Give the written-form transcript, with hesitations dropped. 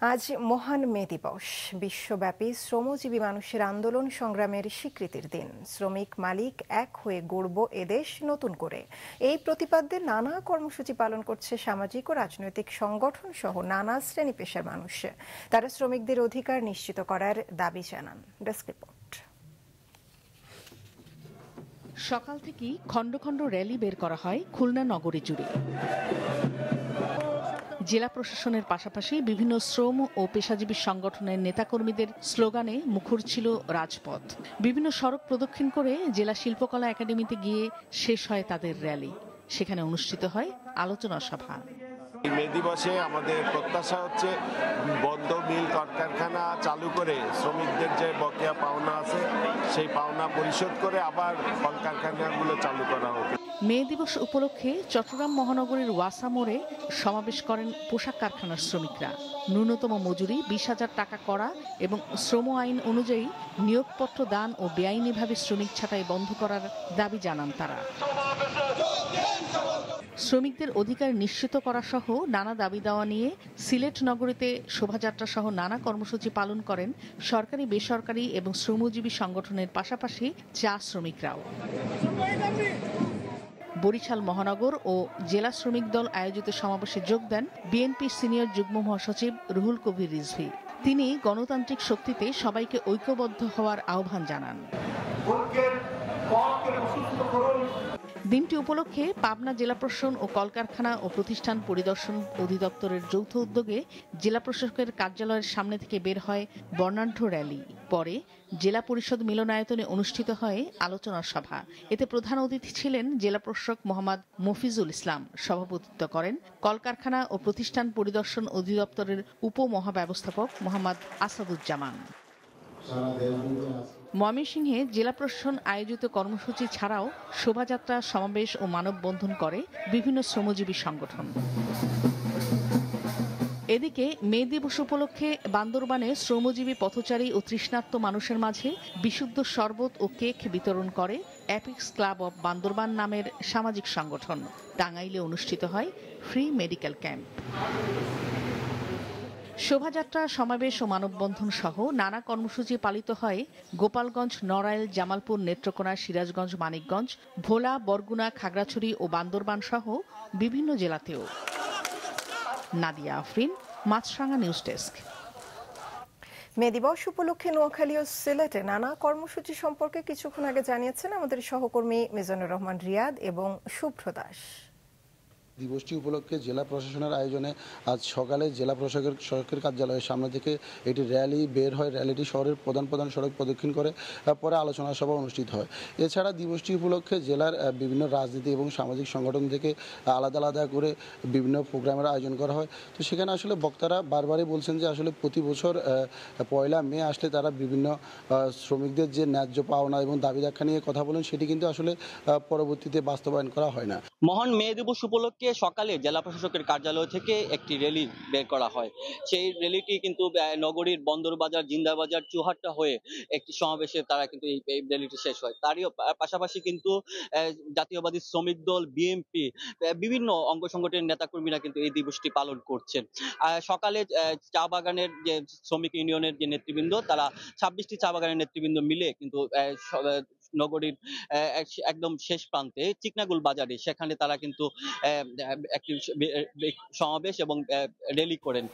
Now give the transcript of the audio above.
আজ মহান মে দিবস, বিশ্বব্যাপী শ্রমজীবী মানুষের আন্দোলন সংগ্রামের স্বীকৃতির দিন। শ্রমিক মালিক এক হয়ে গড়ব এদেশ নতুন করে, এই প্রতিপাদ্যে নানা কর্মসূচি পালন করছে সামাজিক ও রাজনৈতিক সংগঠন সহ নানা শ্রেণী পেশার মানুষ। তারা শ্রমিকদের অধিকার নিশ্চিত করার দাবি জানান। Desk report. সকাল থেকেই খণ্ড খণ্ড র্যালি বের করা হয় খুলনা নগরী জুড়ে। জেলা প্রশাসনের পাশাপাশি বিভিন্ন শ্রম ও পেশাজীবী সংগঠনের নেতাকর্মীদের স্লোগানে মুখর ছিল রাজপথ। বিভিন্ন সড়ক প্রদক্ষিণ করে জেলা শিল্পকলা একাডেমিতে গিয়ে শেষ হয় তাদের র্যালি। সেখানে অনুষ্ঠিত হয় আলোচনা সভা। মে দিবসে আমাদের প্রত্যাশা হচ্ছে বন্ধ মিল কলকারখানা চালু করে শ্রমিকদের যে বকেয়া পাওনা আছে সেই পাওনা পরিশোধ করে আবার কলকারখানাগুলো চালু করা হবে। মে দিবস উপলক্ষে চট্টগ্রাম মহানগরীর ওয়াসা মোড়ে সমাবেশ করেন পোশাক কারখানার শ্রমিকরা। ন্যূনতম মজুরি 20,000 টাকা করা এবং শ্রম আইন অনুযায়ী নিয়োগপত্র দান ও বেআইনিভাবে শ্রমিক ছাঁটাই বন্ধ করার দাবি জানান তারা। শ্রমিকদের অধিকার নিশ্চিত করা সহ নানা দাবি দেওয়া নিয়ে সিলেট নগরীতে শোভাযাত্রা সহ নানা কর্মসূচি পালন করেন সরকারি, বেসরকারি এবং শ্রমজীবী সংগঠনের পাশাপাশি চা শ্রমিকরাও। বরিশাল মহানগর ও জেলা শ্রমিক দল আয়োজিত সমাবেশে যোগ দেন বিএনপির সিনিয়র যুগ্ম মহাসচিব রুহুল কবির রিজভী। তিনি গণতান্ত্রিক শক্তিতে সবাইকে ঐক্যবদ্ধ হওয়ার আহ্বান জানান। দিনটি উপলক্ষে পাবনা জেলা প্রশাসন ও কলকারখানা ও প্রতিষ্ঠান পরিদর্শন অধিদপ্তরের যৌথ উদ্যোগে জেলা প্রশাসকের কার্যালয়ের সামনে থেকে বের হয় বর্ণাঢ্য র্যালি। পরে জেলা পরিষদ মিলনায়তনে অনুষ্ঠিত হয় আলোচনা সভা। এতে প্রধান অতিথি ছিলেন জেলা প্রশাসক মোহাম্মদ মফিজুল ইসলাম। সভাপতিত্ব করেন কলকারখানা ও প্রতিষ্ঠান পরিদর্শন অধিদপ্তরের উপমহাব্যবস্থাপক মোহাম্মদ আসাদুজ্জামান। ময়মনসিংহে জেলা প্রশাসন আয়োজিত কর্মসূচি ছাড়াও শোভাযাত্রা, সমাবেশ ও মানববন্ধন করে বিভিন্ন শ্রমজীবী সংগঠন। এদিকে মে দিবস উপলক্ষে বান্দরবানে শ্রমজীবী পথচারী ও তৃষ্ণার্ত মানুষের মাঝে বিশুদ্ধ শরবত ও কেক বিতরণ করে অ্যাপিক্স ক্লাব অব বান্দরবান নামের সামাজিক সংগঠন। টাঙ্গাইলে অনুষ্ঠিত হয় ফ্রি মেডিকেল ক্যাম্প। শোভাযাত্রা, সমাবেশ ও মানববন্ধন সহ নানা কর্মসূচি পালিত হয় গোপালগঞ্জ, নড়াইল, জামালপুর, নেত্রকোনা, সিরাজগঞ্জ, মানিকগঞ্জ, ভোলা, বরগুনা, খাগড়াছড়ি ও বান্দরবান সহ বিভিন্ন জেলাতেও। নাদিয়া আফরিন, মাছরাঙা নিউজ ডেস্ক। মে দিবস উপলক্ষে নোয়াখালী ও সিলেটে নানা কর্মসূচি সম্পর্কে কিছুক্ষণ আগে জানিয়েছেন আমাদের সহকর্মী মিজানুর রহমান রিয়াদ এবং শুভ্র দাস। দিবসটি উপলক্ষে জেলা প্রশাসনের আয়োজনে আজ সকালে জেলা প্রশাসকের কার্যালয়ের সামনে থেকে একটি র্যালি বের হয়। র্যালিটি শহরের প্রধান প্রধান সড়ক প্রদক্ষিণ করে পরে আলোচনা সভা অনুষ্ঠিত হয়। এছাড়া দিবসটি উপলক্ষে জেলার বিভিন্ন রাজনীতি এবং সামাজিক সংগঠন থেকে আলাদা আলাদা করে বিভিন্ন প্রোগ্রামের আয়োজন করা হয়। তো সেখানে আসলে বক্তারা বারবারই বলছেন যে আসলে প্রতি বছর 1 মে আসলে তারা বিভিন্ন শ্রমিকদের যে ন্যায্য পাওনা এবং দাবি দেখা নিয়ে কথা বলেন, সেটি কিন্তু আসলে পরবর্তীতে বাস্তবায়ন করা হয় না। মহান মে দিবস উপলক্ষে সকালে জেলা প্রশাসকের কার্যালয় থেকে একটি র্যালি বের করা হয়। সেই র্যালিটি কিন্তু নগরীর বন্দরবাজার, জিন্দাবাজার, চুহাট্টা হয়ে একটি সমাবেশে তারা কিন্তু এই র্যালিটি শেষ হয়। তারই পাশাপাশি কিন্তু জাতীয়বাদী শ্রমিক দল, বিএনপি, বিভিন্ন অঙ্গ সংগঠনের নেতাকর্মীরা কিন্তু এই দিবসটি পালন করছেন। সকালে চা বাগানের যে শ্রমিক ইউনিয়নের যে নেতৃবৃন্দ, তারা 26টি চা বাগানের নেতৃবৃন্দ মিলে কিন্তু নগরীর একদম শেষ প্রান্তে চিকনাগুল বাজারে সেখানে তারা কিন্তু একটি সমাবেশ এবং র্যালি করেন।